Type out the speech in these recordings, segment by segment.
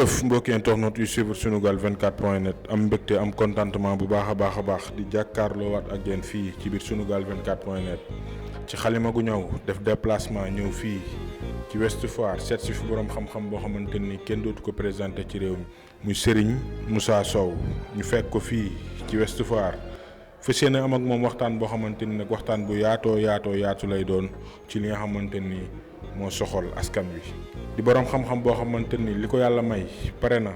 jëf mbokki internet yu suivre Sunugal 24.net am mbégte am contentement bu baax a baax di jàkkaarloo waat ak yéen fii ci biir Sunugal 24.net ci xalima gu ñëw def déplacement ñëw fii ci Ouest Foire seet si fi borom xam-xam boo xamante ni kenn dootu ko présenté ci réew mi muy Serigne Moussa Sow ñu fekk ko fii ci Ouest Foire fas yéene am ak moom waxtaan boo xamante ni nag waxtaan bu yaatu lay doon ci li nga xamante ni moo soxol askan wi di borom xam-xam boo xamante ni li ko yàlla may pare na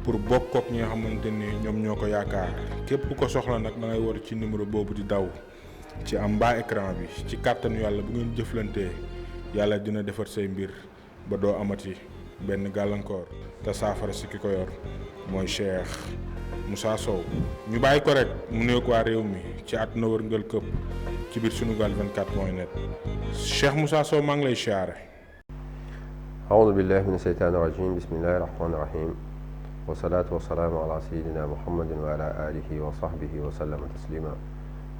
pour bokkook ñi nga xamante ni ñoom ñoo ko yaakaar képp ku ko soxla nag da ngay war ci numéro boobu di daw ci am bas écran bi ci kàttanu yàlla bu ngeen jëflantee yàlla dina defar say mbir ba doo amati benn gàllankoor te saafara si ki ko yor mooy Cheikh Moussa Sow ñu bàyyi ko rek mu nuyoog waa réew mi ci àdduna wërngal këpp ci biir Sunugal 24.net Cheikh Moussa Sow maa ngi lay siyaare. أعوذ بالله من الشيطان الرجيم بسم الله الرحمن الرحيم والصلاة والسلام على سيدنا محمد وعلى آله وصحبه وسلم تسليما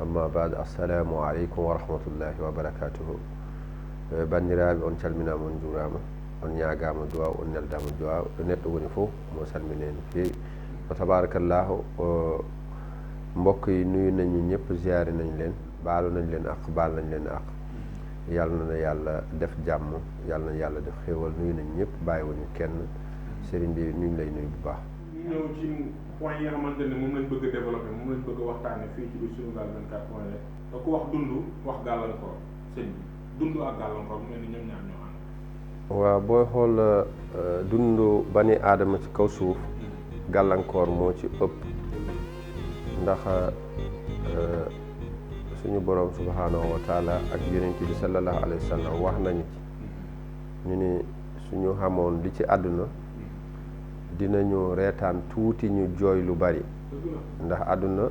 أما بعد السلام عليكم ورحمة الله وبركاته bandiraɓe on calminama on juurama on ñagama duwa on neldama duwa ɗo neɗɗo woni fof mo salmine no fewi wa tabarakallahu mbokk yi nuyu nañu ñëpp ziyaare nañ leen baalu nañ leen ak baal nañ leen ak yàlla na yàlla def jàmm yàlla na yàlla def xéewal nuyu nañ ñëpp bàyyiwuñu kenn sëriñ bi ñu ngi lay nuyu bu baax. ñu ñëw ci point yi nga xamante ne moom lañ bëgg a développé moom lañ bëgg a waxtaane fii ci biir Sunugal 24.net da ko wax dund wax gàllankoor sëñ bi dund ak gàllankoor mu mel ni ñoom ñaar ñoo ànd. waaw booy xool dund bani aadama ci kaw suuf gàllankoor moo ci ëpp ndax suñu borom subhaanahu wa taala ak yonent bi sallallahu alayhi wa sallam wax nañu ci ñu ni suñu xamoon li ci àdduna dinañu reetaan tuuti ñu jooy lu bari ndax àdduna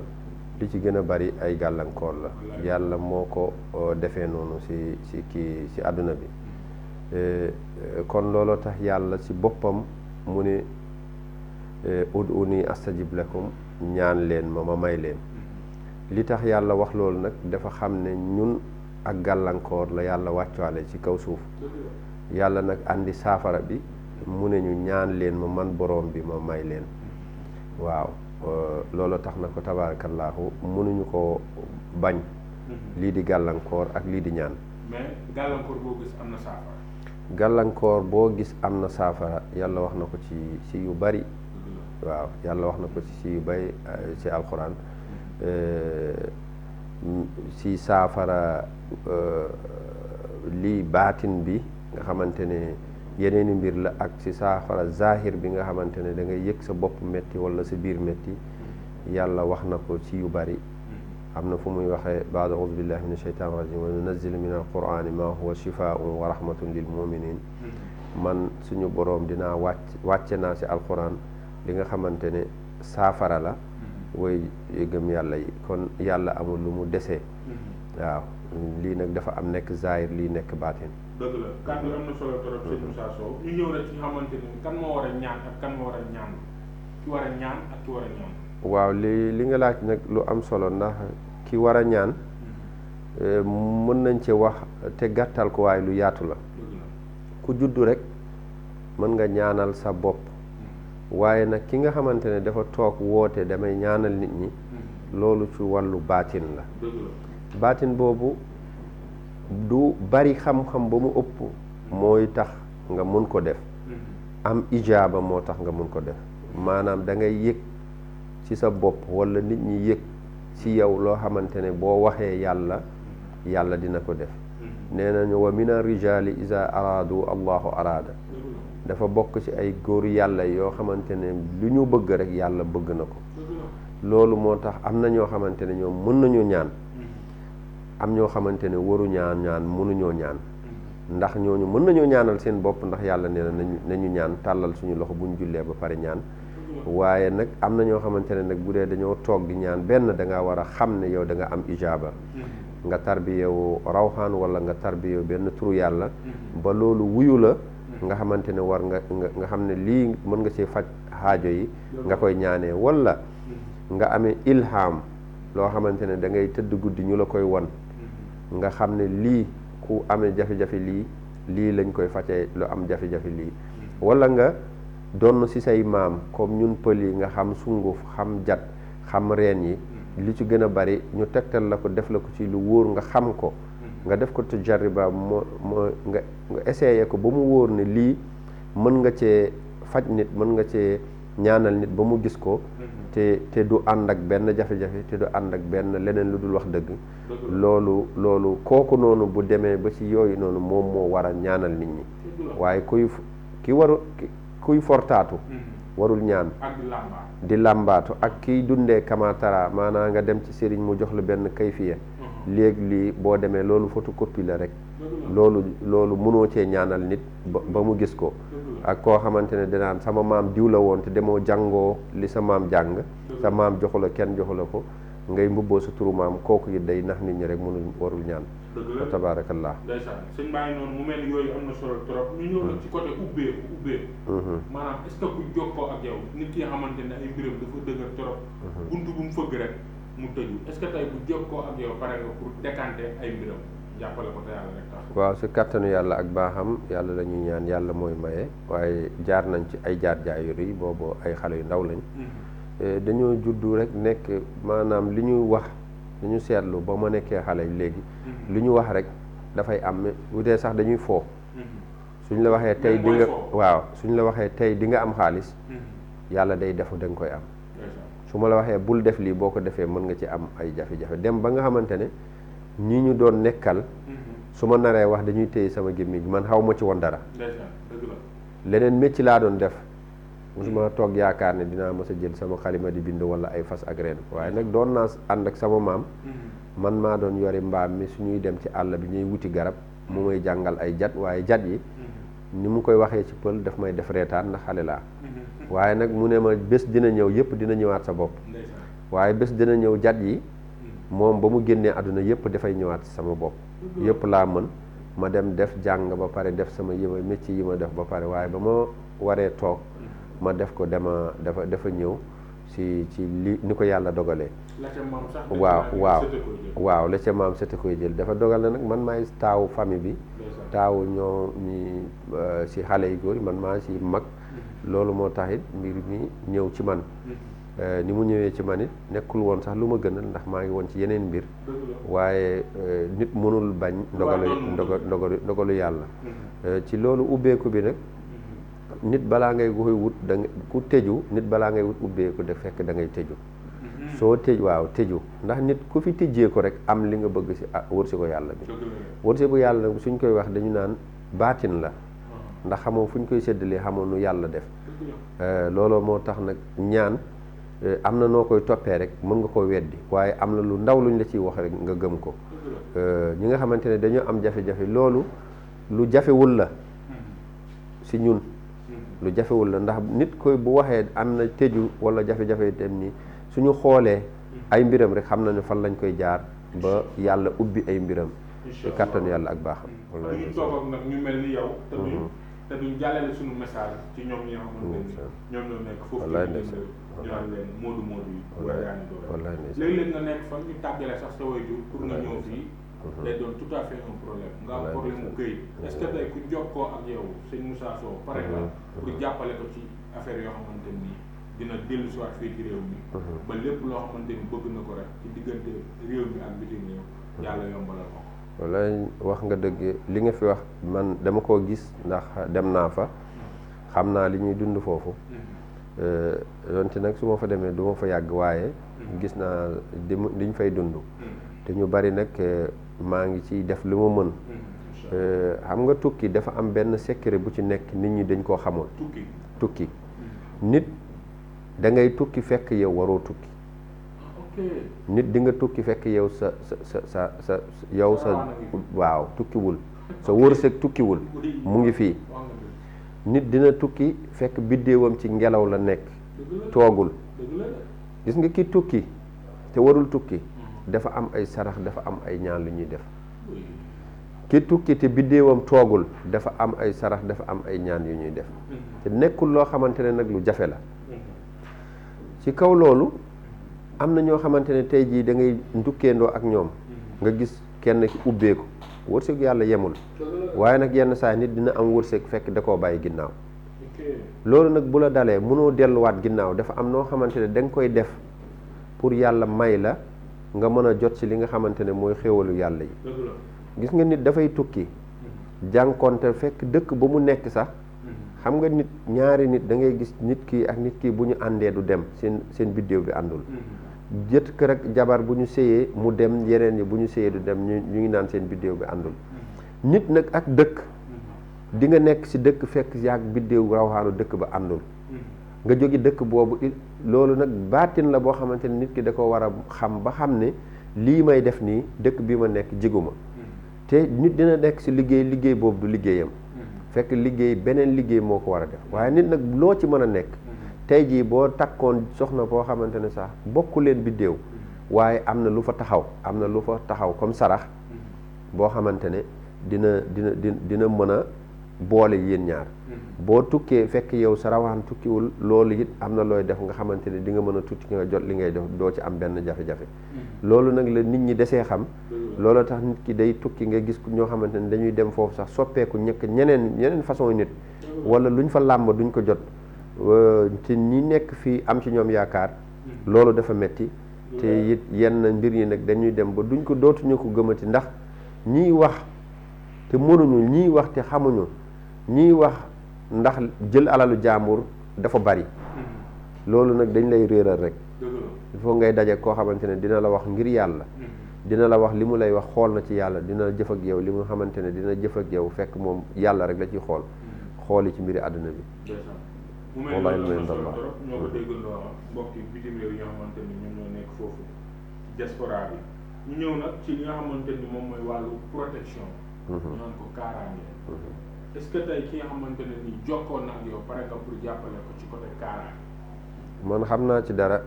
li ci gën a bari ay gàllankoor la yàlla moo ko defee noonu ci àdduna bi kon looloo tax yàlla ci boppam mu ne ud'uuni astajib lakum ñaan leen ma may leen li tax yàlla wax loolu nag dafa xam ne ñun ak gàllankoor la yàlla wàccuwaale ci kaw suuf yàlla nag andi saafara bi mu ne ñu ñaan leen ma man borom bi ma may leen waaw loolu tax na ko tabaarakallaahu mënuñu ko bañ lii di gàllankoor ak lii di ñaan. mais gàllankoor boo gis am na saafara. gàllankoor boo gis am na saafara yàlla wax na ko ci yu bari waaw yàlla wax na ko ci yu bari ci alxuraan. ci saafara lii baatin bi nga xamante ne yeneeni mbir la ak ci saafara zahir bi nga xamante ne da ngay yëg sa bopp metti wala sa biir metti yàlla wax na ko ci yu bari am na fu muy waxee baada auzu billahi min asheytan rajim wa nunazzilu min alqurani ma huwa shifaun wa rahmatun lil muminin man suñu boroom dinaa wàcce naa ci alquran li nga xamante ne saafara la woy gëm yàlla yi kon yàlla amul lu mu desee waaw lii nag dafa am nekk zahir lii nekk baatin. dëgg la kàddu am na solo trop sëñ Moussa Sow ñu ñëw rek ci xamante ni kan moo war a ñaan ak kan moo war a ñaan ki war a ñaan ak ki war a ñaan. waaw li nga laaj nag lu am solo ndax ki war a ñaan mën nañ ci wax te gàttal ko waaye lu yaatu la ku juddu rek mën nga ñaanal sa bopp waaye nag ki nga xamante ne dafa toog woote damay ñaanal nit ñi loolu ci wàllu baatin la baatin boobu du bari xam-xam ba mu ëpp mooy tax nga mun ko def am ijaaba moo tax nga mun ko def maanaam da ngay yëg ci sa bopp walla nit ñi yëg ci yow loo xamante ne boo waxee yàlla dina ko def nee nañu wa mina rijaali iza araadu allahu araada dafa bokk ci ay góor yàlla yoo xamante ne lu ñu bëgg rek yàlla bëgg na ko loolu moo tax am na ñoo xamante ne ñoom mën nañu ñaan am ñoo xamante ne waru ñaan mënuñoo ñaan ndax ñooñu mën nañoo ñaanal seen bopp ndax yàlla nee na nañu ñaan tàllal suñu loxo bu ñu jullee ba pare ñaan waaye nag am na ñoo xamante ne nag bu dee dañoo toog di ñaan benn da nga war a xam ne yow da nga am ijaaba nga tarbiyewu rawxaan wala nga tarbiyewu benn turu yàlla ba loolu wuyu la nga xamante ne war nga xam ne lii mën nga ci faj xaajo yi nga koy ñaanee wala nga amee ilham loo xamante ne da ngay tëdd guddi ñu la koy won nga xam ne lii ku amee jafe-jafe lii lañ koy fajee lu am jafe-jafe lii wala nga donn ci say maam comme ñun pël yi nga xam sunguf xam jat xam reen yi li ci gën a bari ñu tegtal la ko def la ko ci lu wóor nga xam ko nga def ko te jarriba moo nga essayé ko ba mu wóor ne lii mën nga cee faj nit mën nga cee ñaanal nit ba mu gis ko te du ànd ak benn jafe-jafe te du ànd ak benn leneen lu dul wax dëgg loolu kooku noonu bu demee ba ci yooyu noonu moom moo war a ñaanal nit ñi waaye kuy fortaatu warul ñaan di làmbaatu ak kiy dundee kamatara maanaam nga dem ci sëriñ mu jox la benn kayfiya léegi lii boo demee loolu photocopie la rek loolu mënoo cee ñaanal nit ba mu gis ko ak koo xamante ne dinaan sama maam diw la woon te demoo jàngoo li sa maam jàng sa maam joxu la kenn joxu la ko ngay mbubboo sa turu maam kooku it day nax nit ñi rek mënul warul ñaan wa tabaarakallah ndeysaan sëñ baa ngi noonu mu mel ni yooyu am na solo trop ñu ñëw nag ci côté ubbeeku maanaam est-ce que ku jokkoo ak yow nit ki nga xamante ne ay mbiram dafa dëgër trop buntu bu mu fëgg rek mu tëju est-ce que tey bu jokkoo ak yow pare nga pour décanter ay mbiram jàppale ko te yàlla rek tax waaw si kattanu yàlla ak baaxam yàlla la ñuy ñaan yàlla mooy maye waaye jaar nañ ci ay jaar yu rëy boobu ay xale yu ndaw lañ dañoo juddu rek nekk maanaam li ñu wax dañu seetlu ba ma nekkee xale léegi li ñu wax rek dafay am bu dee sax dañuy foo suñ la waxee tey di nga suñ la waxee tey di nga am xaalis yàlla day defu da nga koy am su ma la waxee bul def lii boo ko defee mën nga ci am ay jafe-jafe dem ba nga xamante ne ñi ñu doon nekkal su ma naree wax dañuy téye sama gémmiñ man xaw ma ci woon dara leneen métti laa doon def musuma toog yaakaar ne dinaa mës a jël sama xalima di bind wala ay fas ak reen waaye nag doon naa ànd ak sama maam man maa doon yori mbaam mi suñuy dem ci àll bi ñuy wuti garab mu may jàngal ay jat waaye jat yi ni mu koy waxee ci pël daf may def reetaan ndax xale laa waaye nag mu ne ma bés dina ñëw yëpp dina ñëwaat sa bopp waaye bés dina ñëw jat yi moom ba mu génnee àdduna yëpp dafay ñëwaat sama bopp yëpp laa mën ma dem def jàng ba pare def sama métier yi ma def ba pare waaye ba ma waree toog ma def ko dafa ñëw ci li ni ko yàlla dogalee waaw la ca maam sete koy jël dafa dogal na nag man maay taawu famille bi taawu ñoo ñi ci xale yu góor man maa ci mag loolu moo taxit mbir mi ñëw ci man ni mu ñëwee ci man it nekkul woon sax lu ma gënal ndax maa ngi woon ci yeneen mbir waaye nit mënul bañ ndogalu yàlla ci loolu ubbeeku bi nag nit balaa ngay koy wut ku tëju nit balaa ngay wut ubbeeku da fekk da ngay tëju soo tëju ndax nit ku fi tëjee ko rek am li nga bëgg ci wërsëgu yàlla bi wërsëgu yàlla nag suñ koy wax dañu naan baatin la ndax xamoo fu ñu koy séddalee xamoo nu yàlla def looloo moo tax nag ñaan am na noo koy toppee rek mën nga koo weddi waaye am na lu ndaw luñ la ciy wax rek nga gëm ko ñi nga xamante ne dañoo am jafe-jafe loolu lu jafewul la ci ñun lu jafewul la ndax nit koy bu waxee am na tëju wala jafe-jafe dem ni suñu xoolee ay mbiram rek xam na ne fan lañ koy jaar ba yàlla ubbi ay mbiram ci kàttanu yàlla ak baaxam ñu toog ak nag ñu mel ni yow te duñ jàllale suñu message ci ñoom ñi nga xamante ni ñoom ñoo nekk foofu ñu naan leen moodu yi wala yaa ngi doon léeg-léeg nga nekk fa ñu tàggale sax sa waajur pour nga ñëw fii day doon tout à fait un problème nga am problème mu këyit est-ce que tey ku jokkoo ak yow sëñ Moussa Sow pare nga pour jàppale ko ci affaire yoo xamante ni dina dellu si waat fii ci réew mi ba lépp loo xamante ni bëgg na ko rek ci diggante réew mi ak bitim réew yàlla yombalal ko wala wax nga dëgg li nga fi wax man dama koo gis ndax dem naa fa xam naa li ñuy dund foofu donte nag su ma fa demee du ma fa yàgg waaye gis naa li ñu fay dund te ñu bari nag maa ngi ci def li ma mën xam nga tukki dafa am benn secret bu ci nekk nit ñi dañ koo xamul tukki nit da ngay tukki fekk yow waroo tukki nit di nga tukki fekk yow sa waaw tukkiwul sa wërsëg tukkiwul mu ngi fii nit dina tukki fekk biddéewam ci ngelaw la nekk toogul gis nga ki tukki te warul tukki dafa am ay sarax dafa am ay ñaan lu ñuy def ki tukki te biddéewam toogul dafa am ay sarax dafa am ay ñaan yu ñuy def te nekkul loo xamante ne nag lu jafe la ci kaw loolu am na ñoo xamante ne tey jii da ngay ndukkeendoo ak ñoom nga gis kenn ki ubbeeku wërsëg yàlla yemul waaye nag yenn saa nit dina am wërsëg fekk da koo bàyyi ginnaaw loolu nag bu la dalee mënoo delluwaat ginnaaw dafa am noo xamante ne da nga koy def pour yàlla may la nga mën a jot ci li nga xamante ne mooy xéwalu yàlla yi. gis nga nit dafay tukki jànkonte fekk dëkk ba mu nekk sax xam nga nit ñaari nit da ngay gis nit kii ak nit kii bu ñu àndee du dem seen biddéew bi àndul. jët kër ak jabar bu ñu séyee mu dem, yeneen yi bu ñu séyee du dem, ñu ngi naan seen biddéew bi àndul. nit nag ak dëkk di nga nekk ci dëkk fekk yaag biddéew rawxaanu dëkk ba àndul. nga jóge dëkk boobu loolu nag baatin la boo xamante ne nit ki da ko war a xam ba xam ne lii may def nii dëkk bi ma nekk jiguma te nit dina nekk ci liggéey boobu du liggéeyam fekk liggéey beneen liggéey moo ko war a def waaye nit nag loo ci mën a nekk tey jii boo takkoon soxna boo xamante ne sax bokku leen biddéew waaye am na lu fa taxaw comme sarax boo xamante ne dina mën a boole yéen ñaar boo tukkee fekk yow sa rawaan tukkiwul loolu it am na looy def nga xamante ne di nga mën a tukki nga jot li ngay def doo ci am benn jafe-jafe loolu nag la nit ñi desee xam loolu tax nit ki day tukki nga gis ñoo xamante ne dañuy dem foofu sax soppeeku ñeneen façon nit wala luñ fa làmb duñ ko jot te ñi nekk fii am ci ñoom yaakaar loolu dafa metti te it yenn mbir yi nag dañuy dem ba dootuñu ko gëmati ndax ñiy wax te mënuñu ñiy wax te xamuñu ñiy wax ndax jël alalu jaambur dafa bari loolu nag dañ lay réeral rek il faut ngay daje koo xamante ne dina la wax ngir yàlla dina la wax li mu lay wax xool na ci yàlla dina jëf ak yow li mu xamante ne dina jëf ak yow fekk moom yàlla rek la ciy xooli ci mbiri àdduna bi mu mel noonu am na solo trop ñoo ko déggandoo mbokk yi bitim réew yi nga xamante ni ñoom ñoo nekk foofu diaspora bi ñu ñëw nag ci li nga xamante ni moom mooy wàllu protection ñu naan ko kaaraange est-ce que tey ki nga xamante ne ni jokkoon na ak yow pare nga pour jàppale ko ci côté kaaraange man xam naa ci dara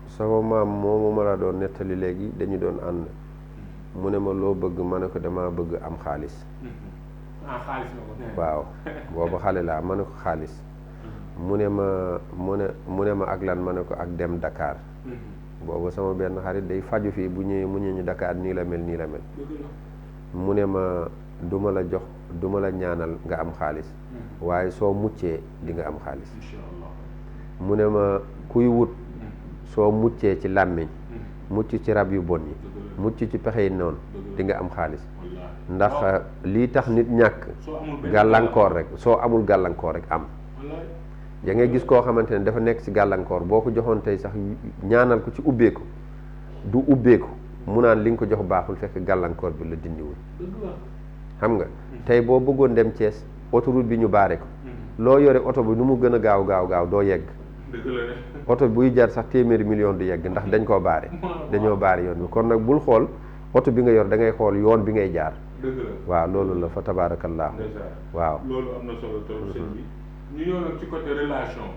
sama maam moomu ma la doon nettali léegi dañu doon ànd mu ne ma loo bëgg ma ne ko dama bëgg am xaalis xaalis na ko waaw boobu xale laa ma ne ko xaalis mu ne ma ak lan ma ne ko ak dem Dakar boobu sama benn xarit day faju fii bu ñëwee mu ñëw ñu Dakar nii la mel mu ne ma duma la jox duma la ñaanal nga am xaalis waaye soo muccee di nga am xaalis mu ne ma kuy wut soo muccee ci làmmiñ mucc ci rab yu bon yi mucc ci pexe yi noonu di nga am xaalis ndax lii tax nit ñàkk gàllankoor rek soo amul gàllankoor rek am ya ngay gis koo xamante ne dafa nekk ci gàllankoor boo ko joxoon tey sax ñaanal ko ci ubbeeku du ubbeeku mu naan li nga ko jox baaxul fekk gàllankoor bi la dindiwul xam nga tey boo bëggoon dem Thiès autoroute bi ñu baare ko loo yore oto bi nu mu gën a gaaw doo yegg oto buy jar sax téeméeri million du yegg ndax dañ koo baare dañoo baare yoon bi kon nag bul xool oto bi nga yor da ngay xool yoon bi ngay jaar waaw loolu la fa tabaarakallaahu waaw loolu am na solo trop sëñ bi ñu ñëw nag ci côté relation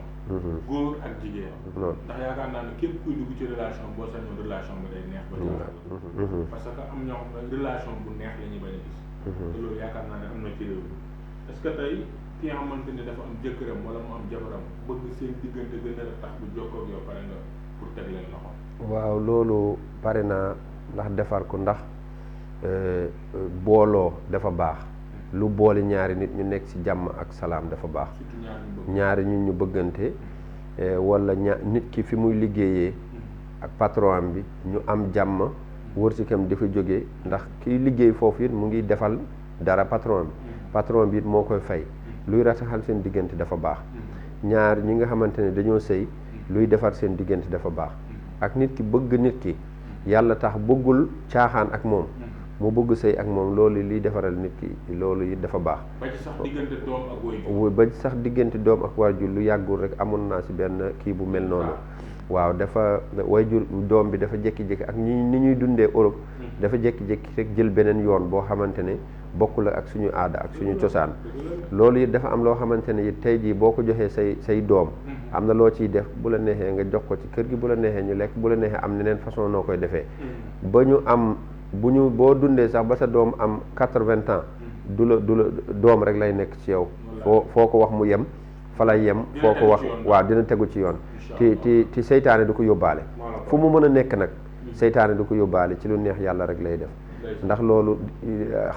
góor ak jigéen ndax yaakaar naa ne képp kuy dugg ci relation boo sañoon relation ba day neex ba parce que am ñoo xam ne relation bu neex la ñuy bañ a gis te loolu yaakaar naa ne am na ci réew mi est-ce que tey ki nga xamante ne dafa am jëkkëram wala mu am jabaram bëgg seen diggante gën a tax bu jokkoo ak yow pare nga pour teg leen loxo waaw loolu pare naa ndax defar ko ndax booloo dafa baax lu boole ñaari nit ñu nekk ci jàmm ak salaam dafa baax ñaari ñu bëggante wala nit ki fi muy liggéeyee ak patron am bi ñu am jàmm wërsëgam dafa jógee ndax kiy liggéey foofu it mu ngi defal dara patron bi it moo koy fay luy rataxal seen diggante dafa baax ñaar ñi nga xamante ne dañoo sëy luy defar seen diggante dafa baax ak nit ki bëgg nit ki yàlla tax bëggul caaxaan ak moom mu bëgg sëy ak moom loolu liy defaral nit ki loolu it dafa baax ba ci sax diggante doom ak waajur ba ci sax diggante doom ak waajur lu yàggul rek amoon naa ci benn kii bu mel noonu waaw dafa waajur doom bi dafa jékki-jékki ak ni ñuy dundee Europe dafa jékki-jékki rek jël beneen yoon boo xamante ne bokkul ak suñu aada ak suñu cosaan loolu it dafa am loo xamante ne it tey jii boo ko joxee say doom am na loo ciy def bu la neexee nga jox ko ci kër gi bu la neexee ñu lekk bu la neexee am neneen façon noo koy defee ba ñu am boo dundee sax ba sa doom am 80 ans du la doom rek lay nekk ci yow foo ko wax mu yem fa lay yem foo ko wax waaw dina tegu ci yoon ti seytaane du ko yóbbaale fu mu mën a nekk nag seytaane du ko yóbbaale ci lu neex yàlla rek lay def ndax loolu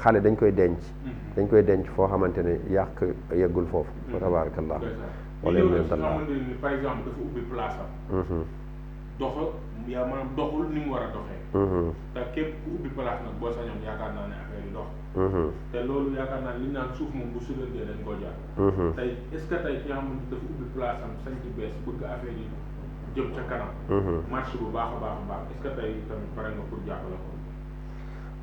xale dañ koy denc foo xamante ne yàq yeggul foofu fa tabarakallah wala yow dafa xamante ni par exemple dafa ubbi place am maanaam doxul ni mu war a doxee te képp ku ubbi place nag boo sañoon yaakaar naa ne affaire yi dox te loolu yaakaar naa li ñu naan suuf moom bu sudantee dañ koo jaar tey est-ce que tey ki nga xamante dafa ubbi place am sañ ci bees bëgg affaire yi jëm ca kanam marché bu baax a baax est-ce que tey tamit pare nga pour jàppale ko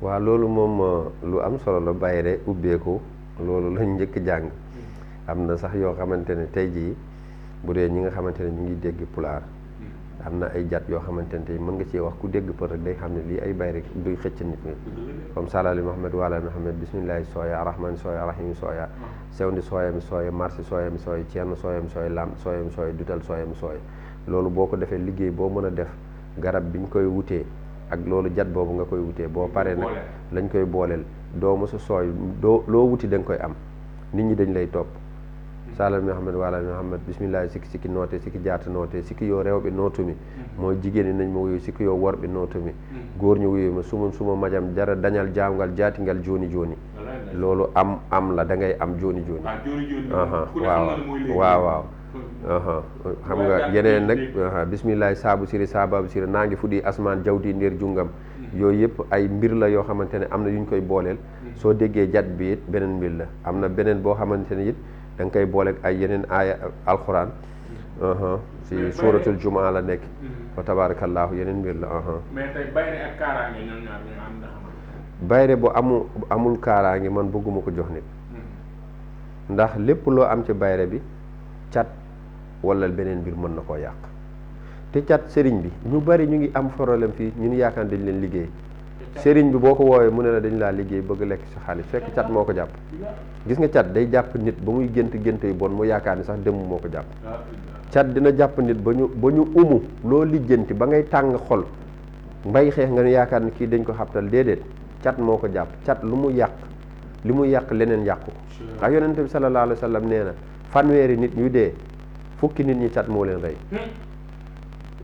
waaw loolu moom lu am solo la bayre ubbeeku loolu lañ njëkk jàng am na sax yoo xamante ne tey jii bu dee ñi nga xamante ne ñu ngi dégg pulaar am na ay jat yoo xamante ne tey mën nga cee wax ku dégg për rek day xam ne lii ay bayre duy xëcc nit ñi comme salali Muhammad wala Muhammad bismillahi sooya rahman sooya rahim sooya sewndi sooya mi sooya marché sooya mi sooya ceerno sooya mi sooya lam sooya mi sooya dutal sooya mi sooya loolu boo ko defee liggéey boo mën a def garab biñ koy wutee ak loolu jat boobu nga koy wutee boo paree nag lañ koy booleel doo mosa sooy loo wuti da nga koy am nit ñi dañ lay topp salal Muhammad wala Muhammad bisimillahi sikki noote sikki jaata noote sikki yoo rewɓe nootumi mooy jigéen ñi nañ ma wuyu sikki yoo worɓe nootumi góor ñu wuyu ma suma majam jara dañal jaamgal jaatingal jooni jooni loolu am la da ngay am jooni jooni waaw xam nga yeneen nag bisimillahi saabu siri saababu siri naa ngi fuɗi asmaan jawdi ndeer jungam yooyu yëpp ay mbir la yoo xamante ne am na yu ñu koy booleel soo déggee jat bi it beneen mbir la am na beneen boo xamante ne it da nga koy booleeg ay yeneen aaya alquran si suuratul jumaa la nekk fa tabarakallahu yeneen mbir la mais tey bayre ak kaaraange ñoom ñaar ñu ànd xam bayre bu amul kaaraange man bëgguma ko jox nit ndax lépp loo am ci bayre bi cat wala beneen mbir mën na koo yàq te cat sëriñ bi ñu bari ñu ngi am problème fii ñun yaakaar dañ leen liggéey sëriñ bi boo ko woowee mu ne la dañ laa liggéey bëgg lekk si xaalis fekk cat moo ko jàpp gis nga cat day jàpp nit ba muy gént yu bon mu yaakaar ni sax dem moo ko jàpp cat dina jàpp nit ba ñu umu loo lijjanti ba ngay tàng xol mbay xeex nga ne yaakaar ni kii dañ ko xabtal déedéet cat moo ko jàpp cat lu mu yàq li mu yàq leneen yàqu ko ak yonente bi sallallahu alayhi wa sallam nee na fanweeri nit ñu dee fukki nit ñi cat moo leen rey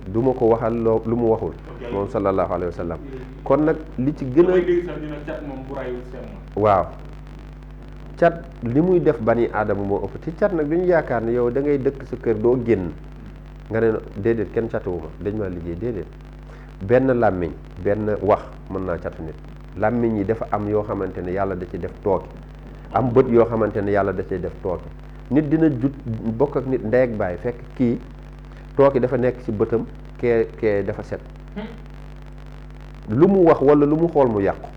du ma ko waxal lu mu waxul moom sallallahu alayhi wa sallam kon nag li ci gën a waaw cat li muy def bani aadama moo ëpp ci cat nag dañu yaakaar ne yow da ngay dëkk sa kër doo génn nga ne déedéet kenn catuwuma dañ maa liggéey déedéet benn làmmiñ benn wax mën naa catu nit làmmiñ yi dafa am yoo xamante ne yàlla da ci def tooke am bët yoo xamante ne yàlla da cay def tooke nit dina jut bokk ak nit ndey ak baay fekk kii tooke dafa nekk ci bëtam kee dafa set lu mu wax wala lu mu xool mu yàqu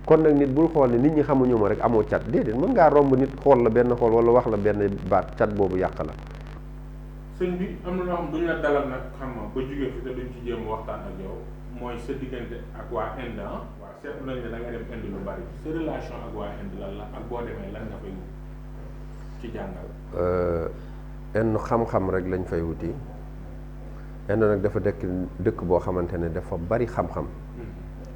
kon nag nit bul xool ne nit ñi xamuñu ma rek amoo cat déedéet mën ngaa romb nit xool la benn xool wala wax la benn baat cat boobu yàq la sëñ bi am na loo xam duñ la dalal nag xam nga ba jógee fi te duñ ci jéem waxtaan ak yow mooy sa diggante ak waa Inde waaw seetlu nañ ne da nga dem Inde lu bari sa relation ak waa Inde lan la ak boo demee lan nga fay wut ci jàngal Inde xam-xam rek lañ fay wuti Inde nag dafa dëkk boo xamante ne dafa bari xam-xam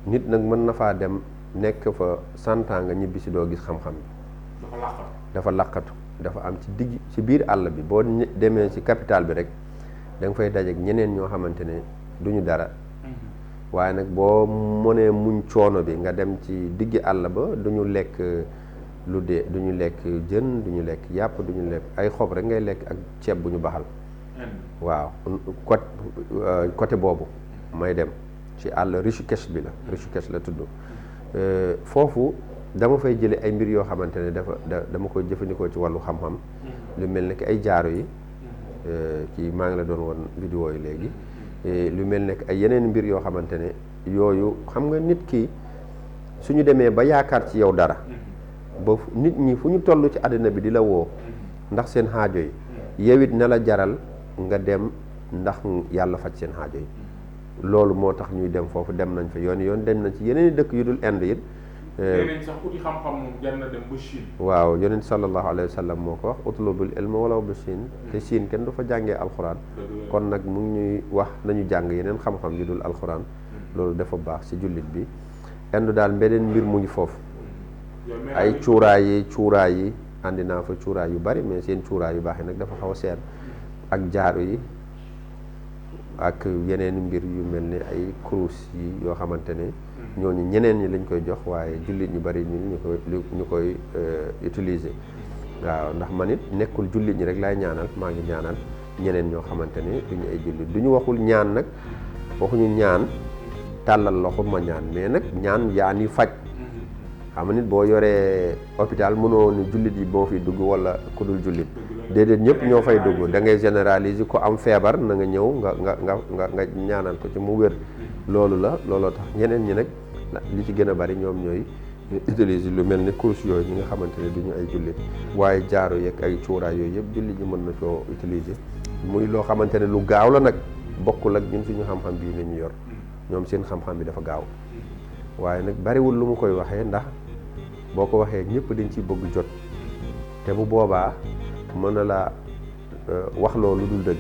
nit nag mën na faa dem nekk fa 100 ans nga ñibbi si doo gis xam-xam bi dafa laqatu dafa am ci biir àll bi boo demee ci capitale bi rek da nga fay dajeek ñeneen ñoo xamante ne duñu dara waaye nag boo mënee muñ coono bi nga dem ci diggi àll ba duñu lekk lu dee duñu lekk jën duñu lekk yàpp duñu lekk ay xob rek ngay lekk ak ceeb bu ñu baxal waaw côté boobu may dem ci àll Rishikesh bi la Rishikesh la tudd foofu dama fay jële ay mbir yoo xamante ne dama koy jëfandikoo ci wàllu xam-xam lu mel ne ki ay jaaro yi kii maa ngi la doon won vidéo yi léegi lu mel ne ki ay yeneen mbir yoo xamante ne yooyu xam nga nit ki suñu demee ba yaakaar ci yow dara ba nit ñi fu ñu toll ci àddina bi di la woo ndax seen xaajo yi yow it na la jaral nga dem ndax yàlla faj seen xaajo yi loolu moo tax ñuy dem foofu dem nañ fa yoon dem nañ ci yeneen i dëkk yu dul Inde it sax uti xam-xam moom jar na dem ba Chine waaw yonent sallallahu alayhi wa sallam moo ko wax utlubul ilma walaw ba Chine te Chine kenn du fa jàngee alxuraan kon nag mu ngi ñuy wax nañu jàng yeneen xam-xam yu dul alxuraan loolu dafa baax ci jullit bi Inde daal beneen mbir mu ngi foofu ay cuuraay yi andi naa fa cuuraay yu bari mais seen cuuraay yu baax yi nag dafa xaw a seer ak jaaru yi ak yeneen mbir yu mel ni ay kurus yi yoo xamante ne ñooñu ñeneen ñi lañ koy jox waaye jullit ñu bari ñu koy utiliser waaw ndax man it nekkul jullit ñi rek laay ñaanal maa ngi ñaanal ñeneen ñoo xamante ne duñu ay jullit du ñu waxul ñaan nag waxuñu ñaan tàllal loxo ma ñaan mais nag ñaan yaa ni faj xam nga nit boo yoree hôpital mënoo ni jullit yi boo fi dugg wala ku dul jullit déedéet ñëpp ñoo fay dugg da ngay généraliser ko am feebar na nga ñëw nga ñaanal ko ci mu wér looloo tax ñeneen ñi nag li ci gën a bari ñoom ñooy utiliser lu mel ni course yooyu ñi nga xamante ne duñu ay jullit waaye jaaro yeeg ay cuuraay yooyu yëpp jullit ñi mën na koo utiliser muy loo xamante ne lu gaaw la nag bokkul ak ñun suñu xam-xam bii ni ñu yor ñoom seen xam-xam bi dafa gaaw waaye nag bariwul lu mu koy waxee ndax boo ko waxee ñëpp dañ ciy bëgg jot te bu boobaa mën na laa wax loolu dul dëgg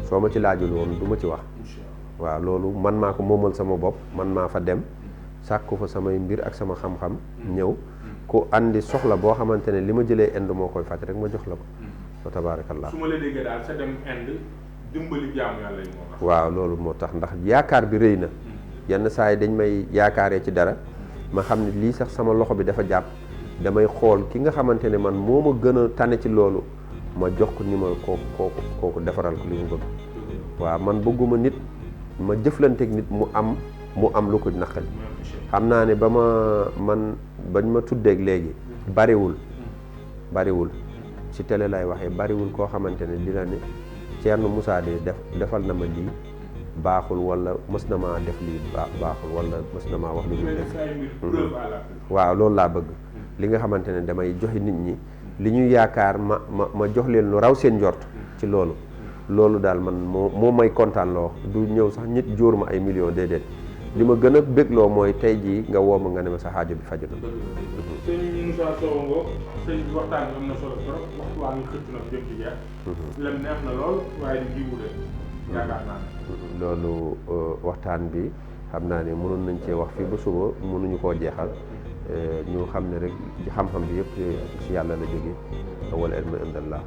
soo ma ci laajul woon du ma ci wax waaw loolu man maa ko moomal sama bopp man maa fa dem sàkku fa samay mbir ak sama xam-xam ñëw ku andi soxla boo xamante ne li ma jëlee Inde moo koy faj rek ma jox la ko wa tabaarakallah. su ma la déggee daal sa dem Inde dimbali jaamu yàlla yi moo tax. waaw loolu moo tax ndax yaakaar bi rëy na yenn saa yi dañ may yaakaaree ci dara ma xam ne lii sax sama loxo bi dafa jàpp damay xool ki nga xamante ne man moo ma gën a tane ci loolu ma jox ko ni ma kooku defaral ko li mu bëgg waaw man bëgguma nit ma jëflanteeg nit mu am lu ko naqari xam naa ne bañ ma tuddeeg léegi bariwul ci télé lay waxee bariwul koo xamante ne dina ne Thierno Moussa de defal na ma lii baaxul wala mës na maa def lii baaxul wala mës na maa wax lu dul def waaw loolu laa bëgg li nga xamante ne damay joxe nit ñi li ñu yaakaar ma jox leen lu raw seen njort ci loolu daal man moo may kontaan loo du ñëw sax nit jóor ma ay millions déedéet li ma gën a bégloo mooy tey jii nga woo ma nga ne ma sa xaajo bi faju na. sëñ Moussa Sow Ngom sëñ bi waxtaan bi am na solo trop waxtu waa ngi xëcc na jëm ci jeex. lem neex na lool waaye di jiwu de yaakaar naa ne. loolu waxtaan bi xam naa ne mënoon nañ cee wax fii ba suba mënuñu koo jeexal ñu xam ne rek ci xam-xam bi yëpp ci yàlla la jóge wal ilmu indallah